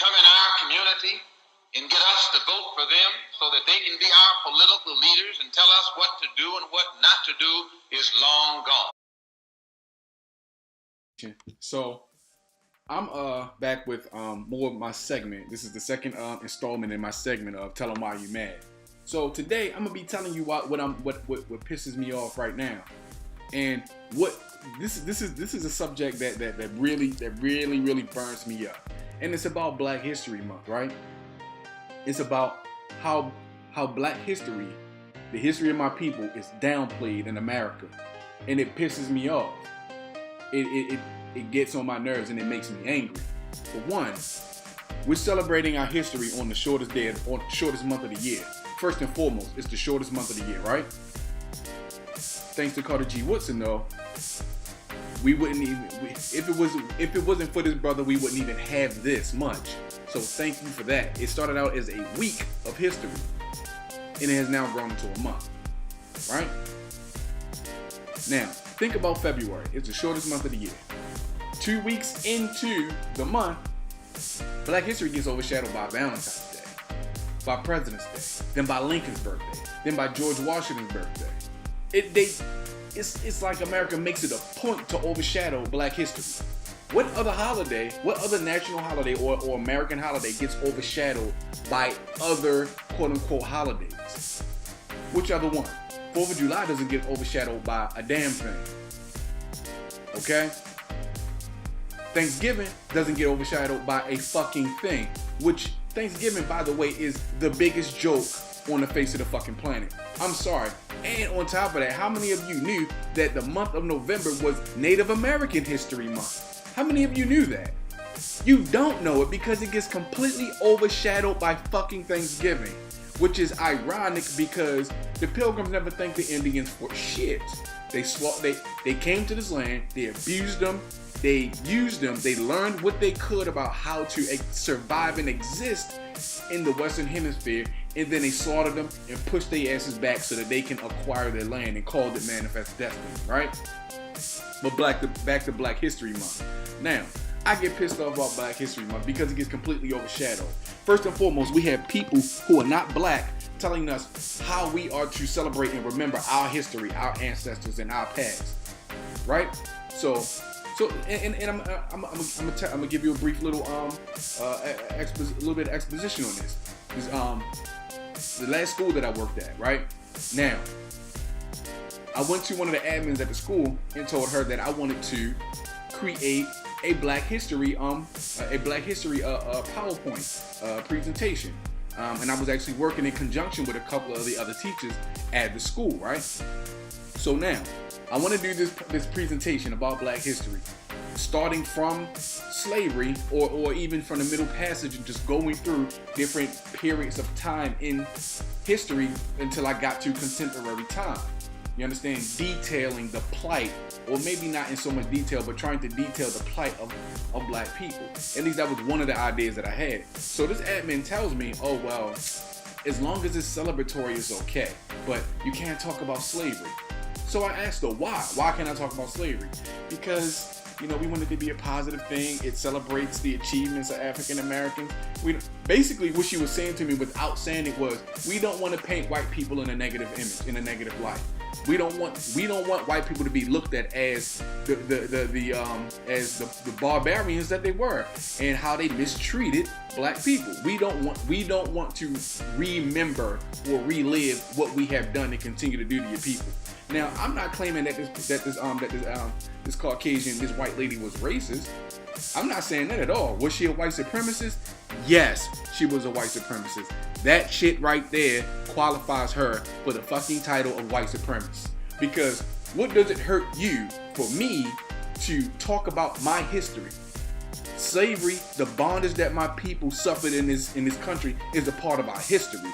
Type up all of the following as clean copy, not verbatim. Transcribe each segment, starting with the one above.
come in our community and get us to vote for them so that they can be our political leaders and tell us what to do and what not to do is long gone. So I'm back with more of my segment. This is the second installment in my segment of Tell 'em Why You Mad. So today I'm gonna be telling you what pisses me off right now, and what this is a subject that really burns me up, and it's about Black History Month, right? It's about how Black history, the history of my people, is downplayed in America, and it pisses me off. It gets on my nerves and it makes me angry. For one, we're celebrating our history on the shortest month of the year. First and foremost, it's the shortest month of the year, right? Thanks to Carter G. Woodson, though, we wouldn't even, if it wasn't for this brother, we wouldn't even have this much. So thank you for that. It started out as a week of history, and it has now grown into a month, right? Now, think about February. It's the shortest month of the year. 2 weeks into the month, Black history gets overshadowed by Valentine's Day, by President's Day, then by Lincoln's birthday, then by George Washington's birthday. It's like America makes it a point to overshadow Black history. What other national holiday or American holiday gets overshadowed by other quote-unquote holidays? Which other one? 4th of July doesn't get overshadowed by a damn thing. Okay? Thanksgiving doesn't get overshadowed by a fucking thing. Which, Thanksgiving, by the way, is the biggest joke on the face of the fucking planet. I'm sorry. And on top of that, how many of you knew that the month of November was Native American History Month? How many of you knew that? You don't know it because it gets completely overshadowed by fucking Thanksgiving. Which is ironic because the Pilgrims never thanked the Indians for shit. They came to this land, they abused them, they used them, they learned what they could about how to survive and exist in the Western Hemisphere, and then they slaughtered them and pushed their asses back so that they can acquire their land and called it Manifest Destiny, right? But back to Black History Month. Now, I get pissed off about Black History Month because it gets completely overshadowed. First and foremost, we have people who are not black telling us how we are to celebrate and remember our history, our ancestors, and our past, right? So I'm gonna give you a brief little little bit of exposition on this. The last school that I worked at, right? Now, I went to one of the admins at the school and told her that I wanted to create a Black History PowerPoint presentation, and I was actually working in conjunction with a couple of the other teachers at the school, right? So now I want to do this presentation about Black history, starting from slavery or even from the Middle Passage and just going through different periods of time in history until I got to contemporary time. You understand? Detailing the plight, or maybe not in so much detail, but trying to detail the plight of Black people. At least that was one of the ideas that I had. So this admin tells me, oh, well, as long as it's celebratory, it's okay, but you can't talk about slavery. So I asked her, why? Why can't I talk about slavery? Because, we want it to be a positive thing. It celebrates the achievements of African Americans. Basically, what she was saying to me without saying it was, we don't want to paint white people in a negative image, in a negative light. We don't want white people to be looked at as the barbarians that they were and how they mistreated Black people. We don't want to remember or relive what we have done and continue to do to your people. Now, I'm not claiming that this Caucasian, this white lady was racist. I'm not saying that at all. Was she a white supremacist? Yes, she was a white supremacist. That shit right there qualifies her for the fucking title of white supremacist. Because what does it hurt you for me to talk about my history? Slavery, the bondage that my people suffered in this country, is a part of our history.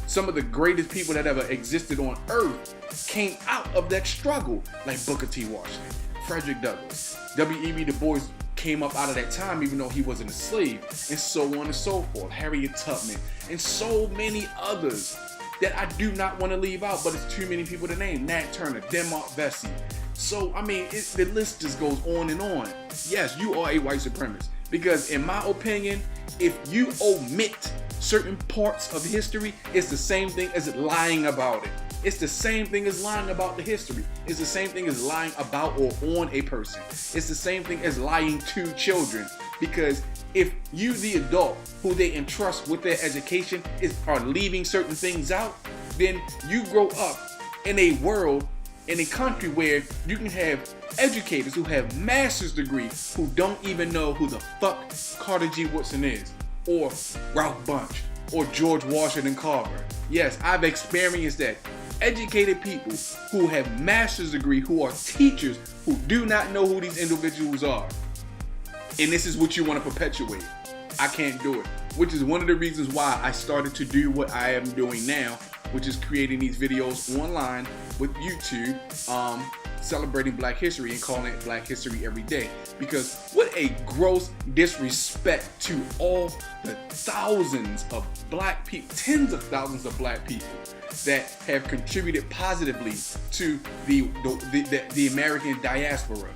Some of the greatest people that ever existed on earth came out of that struggle, like Booker T. Washington, Frederick Douglass, W.E.B. Du Bois came up out of that time even though he wasn't a slave, and so on and so forth, Harriet Tubman, and so many others that I do not want to leave out, but it's too many people to name. Nat Turner, Denmark Vesey. So, the list just goes on and on. Yes, you are a white supremacist. Because in my opinion, if you omit certain parts of history, it's the same thing as lying about it. It's the same thing as lying about the history. It's the same thing as lying about or on a person. It's the same thing as lying to children. Because if you, the adult, who they entrust with their education, are leaving certain things out, then you grow up in a world, in a country where you can have educators who have master's degrees who don't even know who the fuck Carter G. Woodson is, or Ralph Bunche, or George Washington Carver. Yes, I've experienced that. Educated people who have master's degree, who are teachers, who do not know who these individuals are. And this is what you want to perpetuate. I can't do it. Which is one of the reasons why I started to do what I am doing now, which is creating these videos online with YouTube, celebrating Black history and calling it Black History Every Day. Because what a gross disrespect to all the thousands of Black people, tens of thousands of Black people that have contributed positively to the American diaspora,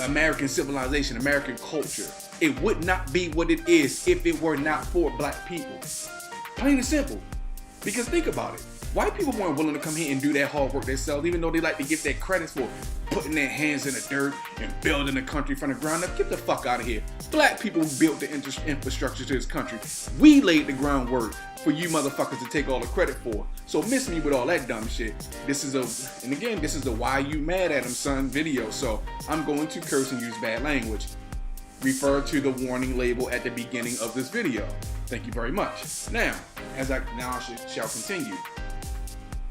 American civilization, American culture. It would not be what it is if it were not for Black people. Plain and simple. Because think about it. White people weren't willing to come here and do that hard work themselves, even though they like to get their credits for putting their hands in the dirt and building the country from the ground up. Get the fuck out of here. Black people built the infrastructure to this country. We laid the groundwork for you motherfuckers to take all the credit for. So miss me with all that dumb shit. This is the why you mad at him son video. So I'm going to curse and use bad language. Refer to the warning label at the beginning of this video. Thank you very much. Now I shall continue.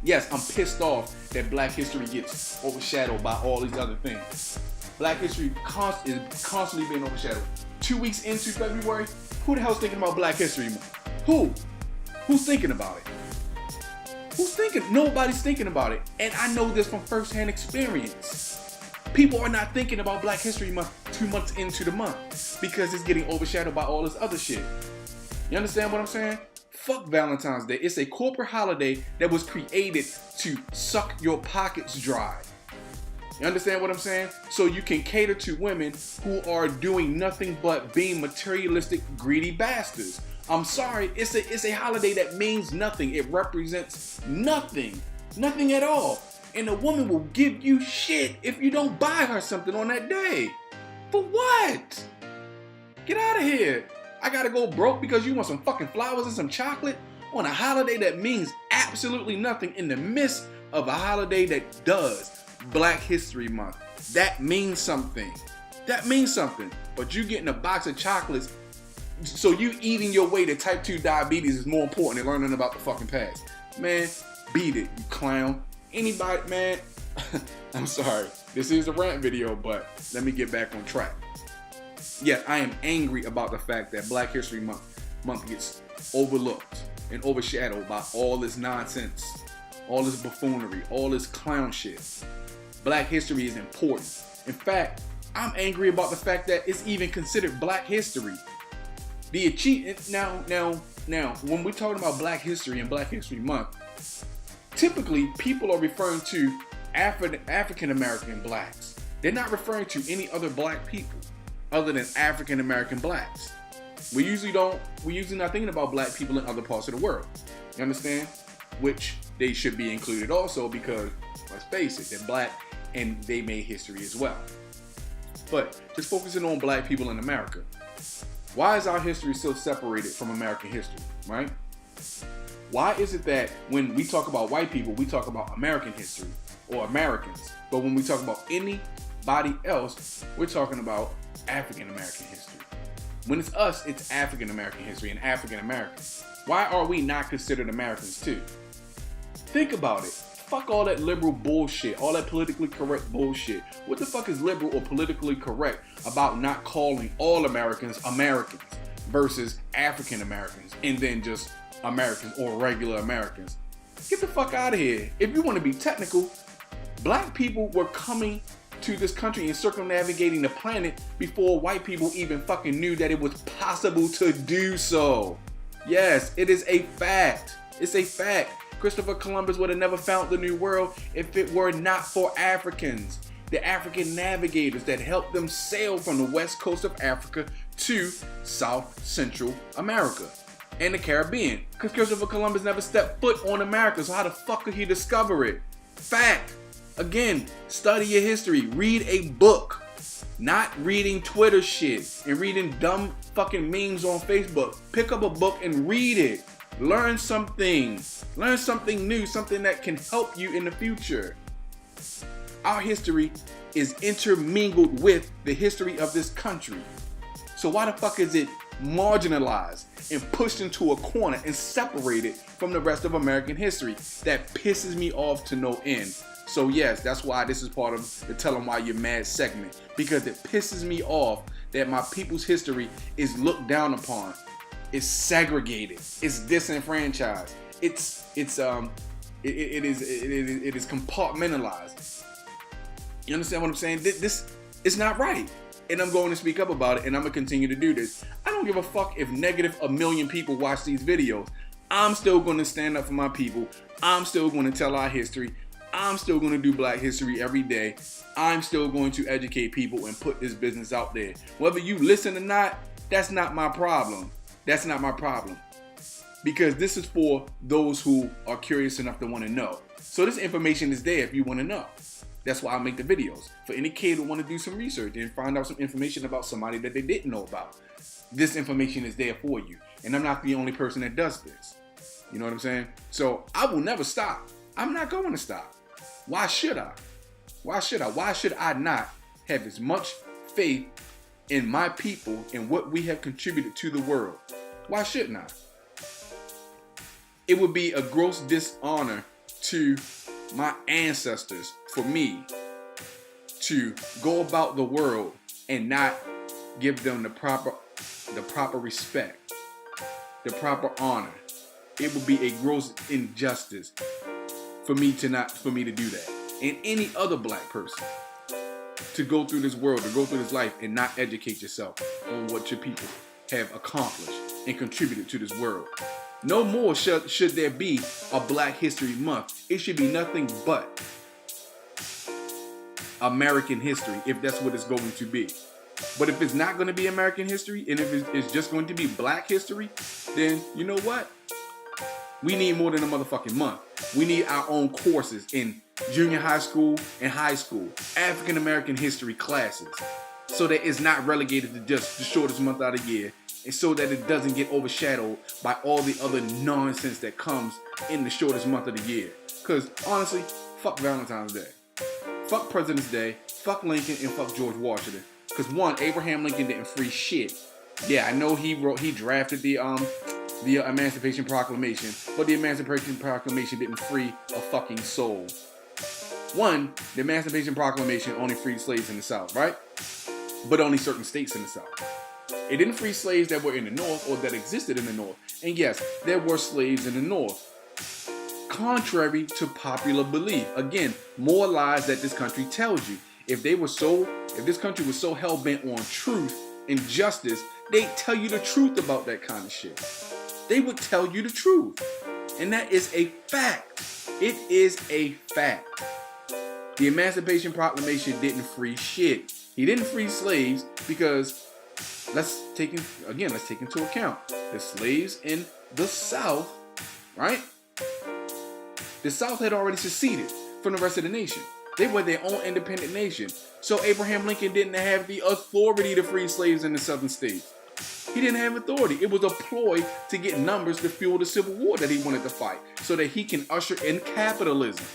Yes, I'm pissed off that Black history gets overshadowed by all these other things. Black history is constantly being overshadowed. 2 weeks into February, who the hell's thinking about Black History Month? Who? Who's thinking about it? Who's thinking? Nobody's thinking about it. And I know this from firsthand experience. People are not thinking about Black History Month 2 months into the month because it's getting overshadowed by all this other shit. You understand what I'm saying? Fuck Valentine's Day. It's a corporate holiday that was created to suck your pockets dry. You understand what I'm saying? So you can cater to women who are doing nothing but being materialistic, greedy bastards. I'm sorry, it's a holiday that means nothing. It represents nothing. Nothing at all. And a woman will give you shit if you don't buy her something on that day. For what? Get out of here. I gotta go broke because you want some fucking flowers and some chocolate on a holiday that means absolutely nothing in the midst of a holiday that does. Black History Month. That means something. That means something. But you getting a box of chocolates, so you eating your way to type 2 diabetes is more important than learning about the fucking past. Man, beat it, you clown. Anybody, man, I'm sorry. This is a rant video, but let me get back on track. Yes, I am angry about the fact that Black History Month gets overlooked and overshadowed by all this nonsense, all this buffoonery, all this clown shit. Black history is important. In fact, I'm angry about the fact that it's even considered Black history. The achievement now, when we're talking about Black history and Black History Month, typically people are referring to African American blacks. They're not referring to any other black people other than African American blacks. We usually not thinking about black people in other parts of the world. You understand? Which they should be included also because, let's face it, they're black and they made history as well. But just focusing on black people in America. Why is our history so separated from American history, right? Why is it that when we talk about white people, we talk about American history or Americans, but when we talk about anybody else, we're talking about African American history? When it's us, it's African American history and African Americans. Why are we not considered Americans too? Think about it. Fuck all that liberal bullshit, all that politically correct bullshit. What the fuck is liberal or politically correct about not calling all Americans Americans versus African Americans and then just Americans or regular Americans? Get the fuck out of here. If you want to be technical, black people were coming to this country and circumnavigating the planet before white people even fucking knew that it was possible to do so. Yes, it is a fact. It's a fact. Christopher Columbus would have never found the New World if it were not for Africans. the African navigators that helped them sail from the west coast of Africa to South Central America and the Caribbean. Because Christopher Columbus never stepped foot on America, so how the fuck could he discover it? Fact. Again, study your history. Read a book. Not reading Twitter shit and reading dumb fucking memes on Facebook. Pick up a book and read it. Learn something. Learn something new, something that can help you in the future. Our history is intermingled with the history of this country. So why the fuck is it marginalized and pushed into a corner and separated from the rest of American history? That pisses me off to no end. So yes, that's why this is part of the Tell 'em Why You're Mad segment. Because it pisses me off that my people's history is looked down upon. It's segregated. It's disenfranchised. It is compartmentalized. You understand what I'm saying? This is not right. And I'm going to speak up about it, and I'm going to continue to do this. I don't give a fuck if negative 1 million people watch these videos. I'm still going to stand up for my people. I'm still going to tell our history. I'm still going to do Black history every day. I'm still going to educate people and put this business out there. Whether you listen or not, that's not my problem. That's not my problem. Because this is for those who are curious enough to want to know. So this information is there if you want to know. That's why I make the videos. For any kid who want to do some research and find out some information about somebody that they didn't know about. This information is there for you. And I'm not the only person that does this. You know what I'm saying? So I will never stop. I'm not going to stop. Why should I? Why should I? Why should I not have as much faith in my people and what we have contributed to the world? Why shouldn't I? It would be a gross dishonor to my ancestors for me to go about the world and not give them the proper respect, the proper honor. It would be a gross injustice for me to do that. And any other Black person to go through this world, to go through this life and not educate yourself on what your people have accomplished and contributed to this world. No more should there be a Black History Month. It should be nothing but American history, if that's what it's going to be. But if it's not going to be American history, and if it's just going to be Black history, then you know what? We need more than a motherfucking month. We need our own courses in junior high school and high school, African American history classes, so that it's not relegated to just the shortest month out of the year, and so that it doesn't get overshadowed by all the other nonsense that comes in the shortest month of the year. Because honestly, fuck Valentine's Day, fuck President's Day, fuck Lincoln, and fuck George Washington. Because one, Abraham Lincoln didn't free shit. Yeah, I know he drafted the Emancipation Proclamation, but the Emancipation Proclamation didn't free a fucking soul. One, the Emancipation Proclamation only freed slaves in the South, right? But only certain states in the South. It didn't free slaves that were in the North or that existed in the North. And yes, there were slaves in the North. Contrary to popular belief. Again, more lies that this country tells you. If this country was so hell-bent on truth and justice, they'd tell you the truth about that kind of shit. They would tell you the truth. And that is a fact. It is a fact. The Emancipation Proclamation didn't free shit. He didn't free slaves because, let's take into account the slaves in the South, right? The South had already seceded from the rest of the nation. They were their own independent nation. So Abraham Lincoln didn't have the authority to free slaves in the southern states. He didn't have authority. It was a ploy to get numbers to fuel the Civil War that he wanted to fight so that he can usher in capitalism,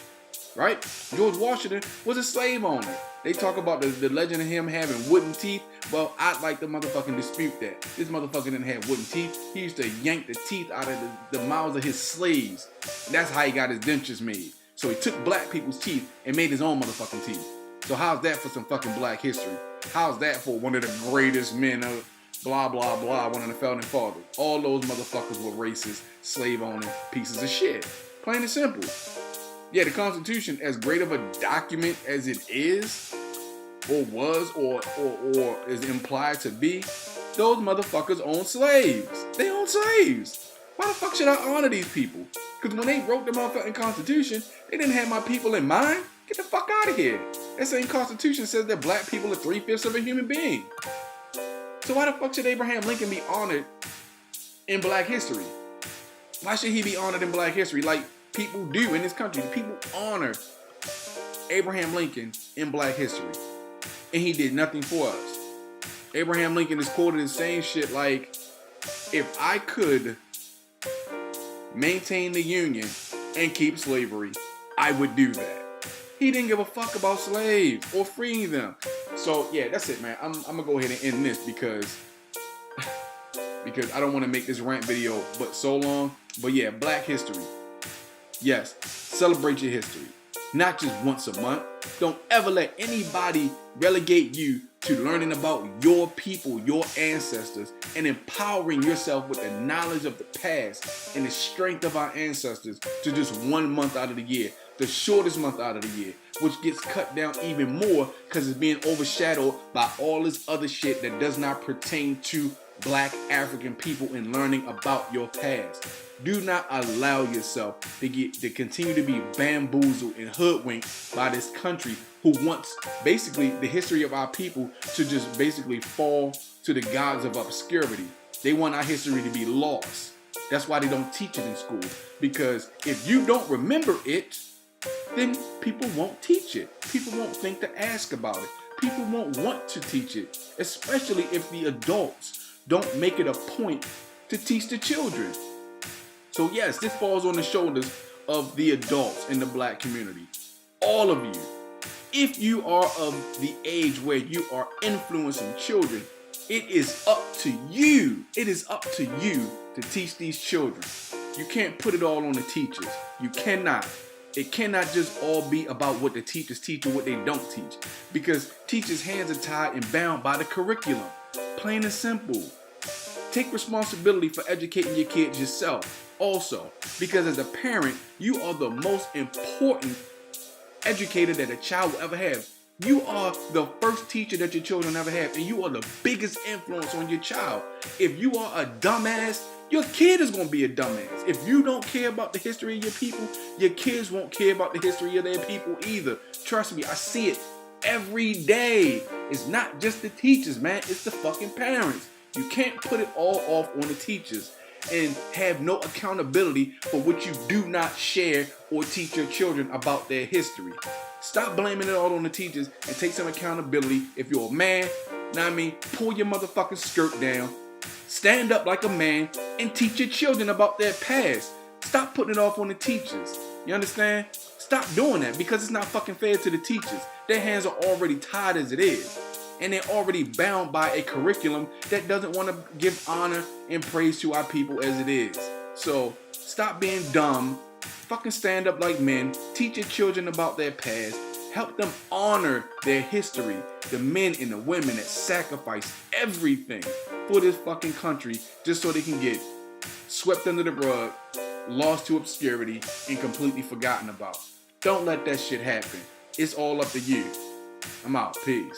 right? George Washington was a slave owner. They talk about the legend of him having wooden teeth. Well, I'd like to motherfucking dispute that. This motherfucker didn't have wooden teeth. He used to yank the teeth out of the mouths of his slaves. That's how he got his dentures made. So he took Black people's teeth and made his own motherfucking teeth. So how's that for some fucking Black history? How's that for one of the greatest men of blah, blah, blah, one of the founding fathers? All those motherfuckers were racist, slave-owning pieces of shit. Plain and simple. Yeah, the Constitution, as great of a document as it is, or was, or is implied to be, those motherfuckers own slaves. They own slaves. Why the fuck should I honor these people? Because when they wrote the motherfucking Constitution, they didn't have my people in mind. Get the fuck out of here. That same Constitution says that black people are 3/5 of a human being. So why the fuck should Abraham Lincoln be honored in black history? Why should he be honored in black history like people do in this country? People honor Abraham Lincoln in black history. And he did nothing for us. Abraham Lincoln is quoted as saying shit like, if I could maintain the Union and keep slavery, I would do that. He didn't give a fuck about slaves or freeing them. So yeah, that's it, man. I'm gonna go ahead and end this because I don't want to make this rant video but so long. But yeah, black history. Yes, celebrate your history. Not just once a month. Don't ever let anybody relegate you to learning about your people, your ancestors, and empowering yourself with the knowledge of the past and the strength of our ancestors to just 1 month out of the year, the shortest month out of the year, which gets cut down even more because it's being overshadowed by all this other shit that does not pertain to black African people and learning about your past. Do not allow yourself to continue to be bamboozled and hoodwinked by this country who wants basically the history of our people to just basically fall to the gods of obscurity. They want our history to be lost. That's why they don't teach it in school. Because if you don't remember it, then people won't teach it. People won't think to ask about it. People won't want to teach it, especially if the adults don't make it a point to teach the children. So yes, this falls on the shoulders of the adults in the black community. All of you. If you are of the age where you are influencing children, it is up to you. It is up to you to teach these children. You can't put it all on the teachers. You cannot. It cannot just all be about what the teachers teach or what they don't teach. Because teachers' hands are tied and bound by the curriculum. Plain and simple. Take responsibility for educating your kids yourself. Also, because as a parent, you are the most important educator that a child will ever have. You are the first teacher that your children ever have, and you are the biggest influence on your child. If you are a dumbass, your kid is going to be a dumbass. If you don't care about the history of your people, your kids won't care about the history of their people either. Trust me, I see it every day. It's not just the teachers, man. It's the fucking parents. You can't put it all off on the teachers and have no accountability for what you do not share or teach your children about their history. Stop blaming it all on the teachers and take some accountability. If you're a man, pull your motherfucking skirt down, stand up like a man, and teach your children about their past. Stop putting it off on the teachers. You understand? Stop doing that because it's not fucking fair to the teachers. Their hands are already tied as it is. And they're already bound by a curriculum that doesn't want to give honor and praise to our people as it is. So stop being dumb. Fucking stand up like men. Teach your children about their past. Help them honor their history. The men and the women that sacrificed everything for this fucking country just so they can get swept under the rug, lost to obscurity, and completely forgotten about. Don't let that shit happen. It's all up to you. I'm out. Peace.